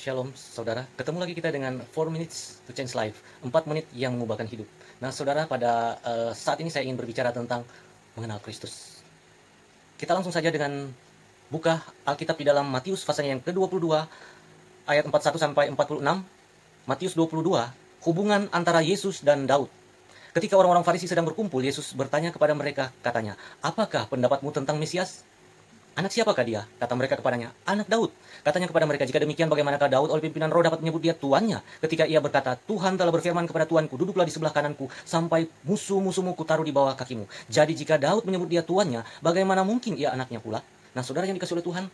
Shalom saudara, ketemu lagi kita dengan 4 minutes to change life, 4 menit yang mengubahkan hidup. Nah saudara, pada saat ini saya ingin berbicara tentang mengenal Kristus. Kita langsung saja dengan buka Alkitab di dalam Matius pasalnya yang ke-22 ayat 41 sampai 46. Matius 22, hubungan antara Yesus dan Daud. Ketika orang-orang Farisi sedang berkumpul, Yesus bertanya kepada mereka, katanya, "Apakah pendapatmu tentang Mesias? Anak siapakah dia?" Kata mereka kepadanya, "Anak Daud." Katanya kepada mereka, "Jika demikian, bagaimanakah Daud oleh pimpinan roh dapat menyebut dia tuannya? Ketika ia berkata, Tuhan telah berfirman kepada Tuanku, duduklah di sebelah kananku, sampai musuh-musuhmu kutaruh di bawah kakimu. Jadi jika Daud menyebut dia tuannya, bagaimana mungkin ia anaknya pula?" Nah saudara yang dikasihi oleh Tuhan,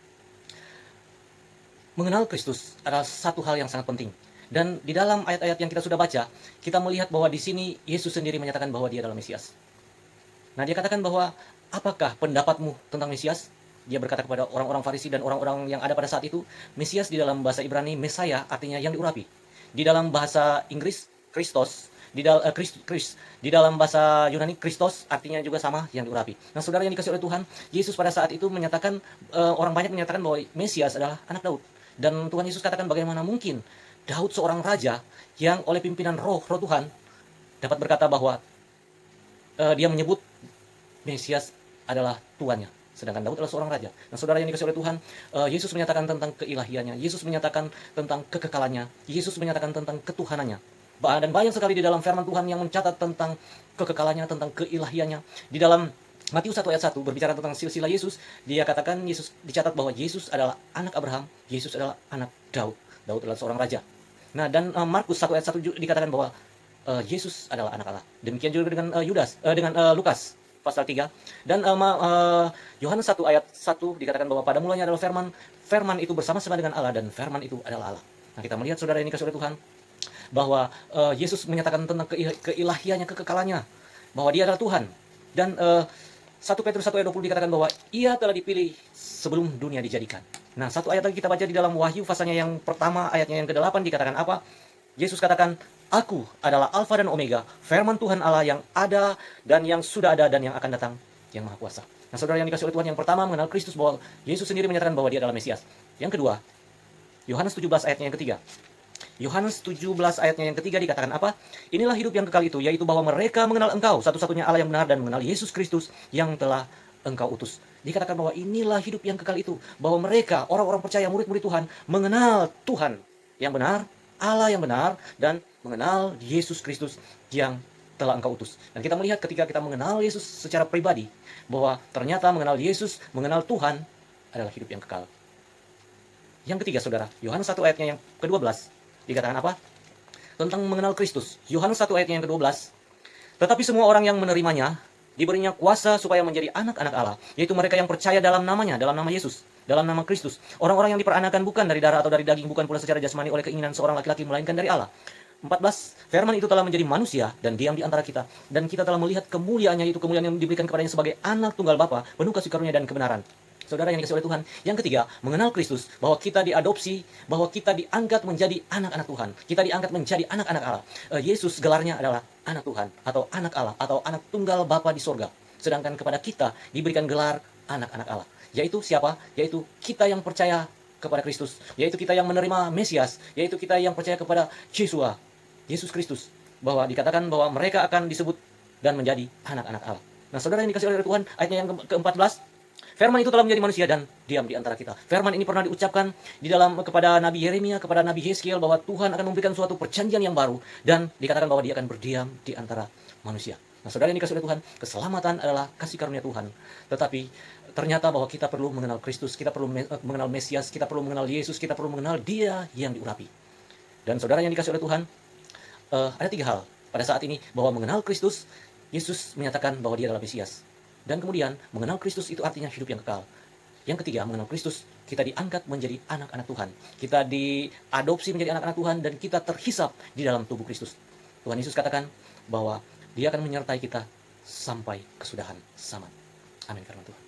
mengenal Kristus adalah satu hal yang sangat penting. Dan di dalam ayat-ayat yang kita sudah baca, kita melihat bahwa di sini Yesus sendiri menyatakan bahwa dia adalah Mesias. Nah, dia katakan bahwa, "Apakah pendapatmu tentang Mesias?" Dia berkata kepada orang-orang Farisi dan orang-orang yang ada pada saat itu. Mesias di dalam bahasa Ibrani, Mesaya, artinya yang diurapi. Di dalam bahasa Inggris, Christos, di dalam bahasa Yunani, Christos, artinya juga sama, yang diurapi. Nah, saudara yang dikasihi oleh Tuhan, Yesus pada saat itu menyatakan, orang banyak menyatakan bahwa Mesias adalah anak Daud. Dan Tuhan Yesus katakan, bagaimana mungkin Daud seorang raja yang oleh pimpinan roh Tuhan dapat berkata bahwa dia menyebut Mesias adalah tuannya, sedangkan Daud adalah seorang raja. Nah, saudara yang dikasihi oleh Tuhan, Yesus menyatakan tentang keilahiannya, Yesus menyatakan tentang kekekalannya, Yesus menyatakan tentang ketuhanannya. Dan banyak sekali di dalam firman Tuhan yang mencatat tentang kekekalannya, tentang keilahiannya. Di dalam Matius 1 ayat 1 berbicara tentang silsilah Yesus, dia katakan Yesus dicatat bahwa Yesus adalah anak Abraham, Yesus adalah anak Daud. Daud adalah seorang raja. Nah, dan Markus 1 ayat 1 dikatakan bahwa Yesus adalah anak Allah. Demikian juga dengan Lukas pasal 3. Dan Yohanes 1 ayat 1 dikatakan bahwa pada mulanya adalah firman, firman itu bersama-sama dengan Allah, dan firman itu adalah Allah. Nah, kita melihat saudara ini kasih oleh Tuhan, bahwa Yesus menyatakan tentang keilahiannya, kekekalannya, bahwa dia adalah Tuhan. Dan 1 Petrus 1 ayat 20 dikatakan bahwa ia telah dipilih sebelum dunia dijadikan. Nah, satu ayat lagi kita baca di dalam Wahyu pasalnya yang pertama ayatnya yang ke-8 dikatakan apa? Yesus katakan, "Aku adalah Alfa dan Omega, firman Tuhan Allah yang ada dan yang sudah ada dan yang akan datang, yang Maha Kuasa." Nah, saudara yang dikasihi oleh Tuhan, yang pertama mengenal Kristus, bahwa Yesus sendiri menyatakan bahwa dia adalah Mesias. Yang kedua, Yohanes 17 ayatnya yang ketiga. Yohanes 17 ayatnya yang ketiga dikatakan apa? "Inilah hidup yang kekal itu, yaitu bahwa mereka mengenal Engkau, satu-satunya Allah yang benar, dan mengenal Yesus Kristus yang telah Engkau utus." Dikatakan bahwa inilah hidup yang kekal itu, bahwa mereka, orang-orang percaya, murid-murid Tuhan, mengenal Tuhan yang benar, Allah yang benar, dan mengenal Yesus Kristus yang telah Engkau utus. Dan kita melihat ketika kita mengenal Yesus secara pribadi, bahwa ternyata mengenal Yesus, mengenal Tuhan adalah hidup yang kekal. Yang ketiga saudara, Yohanes 1 ayatnya yang ke-12 dikatakan apa? Tentang mengenal Kristus. Yohanes 1 ayatnya yang ke-12, "Tetapi semua orang yang menerimanya, diberinya kuasa supaya menjadi anak-anak Allah, yaitu mereka yang percaya dalam namanya," dalam nama Yesus, dalam nama Kristus. "Orang-orang yang diperanakan bukan dari darah atau dari daging, bukan pula secara jasmani oleh keinginan seorang laki-laki, melainkan dari Allah." 14, "Firman itu telah menjadi manusia dan diam di antara kita, dan kita telah melihat kemuliaannya, yaitu kemuliaan yang diberikan kepadanya sebagai anak tunggal Bapa, penuh kasih karunia dan kebenaran." Saudara yang dikasihi oleh Tuhan, yang ketiga, mengenal Kristus, bahwa kita diadopsi, bahwa kita diangkat menjadi anak-anak Tuhan, kita diangkat menjadi anak-anak Allah. Yesus gelarnya adalah anak Tuhan, atau anak Allah, atau anak tunggal Bapa di sorga. Sedangkan kepada kita diberikan gelar anak-anak Allah. Yaitu siapa? Yaitu kita yang percaya kepada Kristus, yaitu kita yang menerima Mesias, yaitu kita yang percaya kepada Yesua, Yesus Kristus, bahwa dikatakan bahwa mereka akan disebut dan menjadi anak-anak Allah. Nah, saudara yang dikasihi oleh Tuhan, ayatnya yang ke-14, "Firman itu telah menjadi manusia dan diam di antara kita." Firman ini pernah diucapkan di dalam kepada Nabi Yeremia, kepada Nabi Yeskiel, bahwa Tuhan akan memberikan suatu perjanjian yang baru, dan dikatakan bahwa dia akan berdiam di antara manusia. Nah, saudara yang dikasihi oleh Tuhan, keselamatan adalah kasih karunia Tuhan. Tetapi ternyata bahwa kita perlu mengenal Kristus, kita perlu mengenal Mesias, kita perlu mengenal Yesus, kita perlu mengenal Dia yang diurapi. Dan saudara yang dikasihi oleh Tuhan, ada 3 hal pada saat ini, bahwa mengenal Kristus, Yesus menyatakan bahwa dia adalah Mesias. Dan kemudian, mengenal Kristus itu artinya hidup yang kekal. Yang ketiga, mengenal Kristus, kita diangkat menjadi anak-anak Tuhan. Kita diadopsi menjadi anak-anak Tuhan, dan kita terhisap di dalam tubuh Kristus. Tuhan Yesus katakan bahwa Dia akan menyertai kita sampai kesudahan zaman. Amin firman Tuhan.